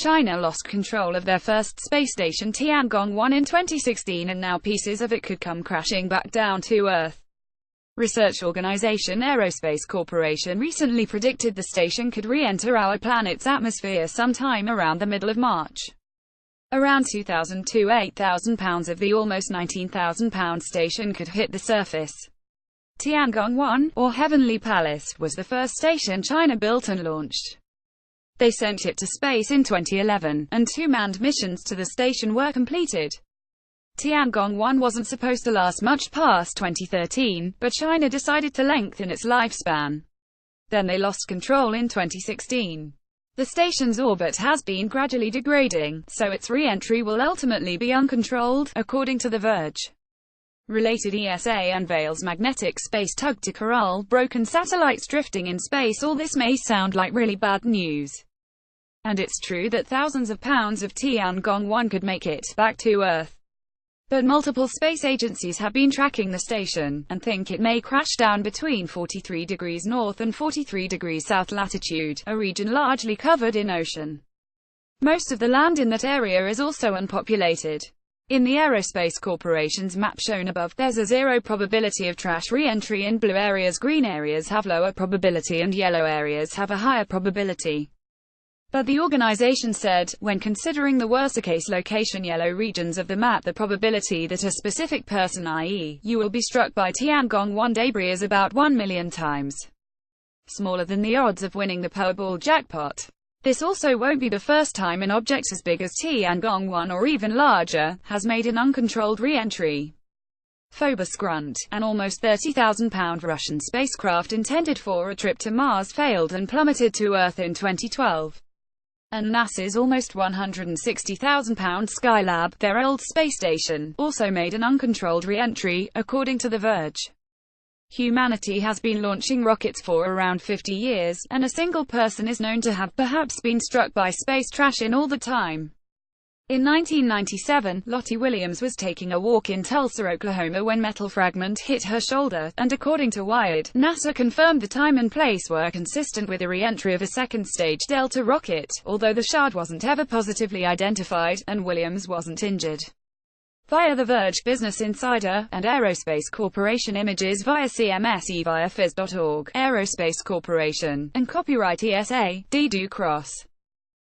China lost control of their first space station Tiangong-1 in 2016, and now pieces of it could come crashing back down to Earth. Research organization Aerospace Corporation recently predicted the station could re-enter our planet's atmosphere sometime around the middle of March. Around 2,000 to 8,000 pounds of the almost 19,000 pound station could hit the surface. Tiangong-1, or Heavenly Palace, was the first station China built and launched. They sent it to space in 2011, and 2 manned missions to the station were completed. Tiangong-1 wasn't supposed to last much past 2013, but China decided to lengthen its lifespan. Then they lost control in 2016. The station's orbit has been gradually degrading, so its re-entry will ultimately be uncontrolled, according to The Verge. Related, ESA unveils magnetic space tug to corral broken satellites drifting in space. All this may sound like really bad news. And it's true that thousands of pounds of Tiangong-1 could make it back to Earth. But multiple space agencies have been tracking the station, and think it may crash down between 43 degrees north and 43 degrees south latitude, a region largely covered in ocean. Most of the land in that area is also unpopulated. In the Aerospace Corporation's map shown above, there's a 0 probability of trash re-entry in blue areas. Green areas have lower probability and yellow areas have a higher probability. But the organization said, when considering the worst-case location yellow regions of the map, the probability that a specific person, i.e., you will be struck by Tiangong-1 debris is about 1 million times smaller than the odds of winning the Powerball jackpot. This also won't be the first time an object as big as Tiangong-1 or even larger has made an uncontrolled re-entry. Phobos Grunt, an almost 30,000 pound Russian spacecraft intended for a trip to Mars, failed and plummeted to Earth in 2012. And NASA's almost 160,000 pound Skylab, their old space station, also made an uncontrolled re-entry, according to The Verge. Humanity has been launching rockets for around 50 years, and a single person is known to have perhaps been struck by space trash in all the time. In 1997, Lottie Williams was taking a walk in Tulsa, Oklahoma when metal fragment hit her shoulder, and according to Wired, NASA confirmed the time and place were consistent with the re-entry of a second-stage Delta rocket, although the shard wasn't ever positively identified, and Williams wasn't injured. Via The Verge, Business Insider, and Aerospace Corporation images via CMSE via phys.org, Aerospace Corporation, and copyright ESA, D. Do Cross.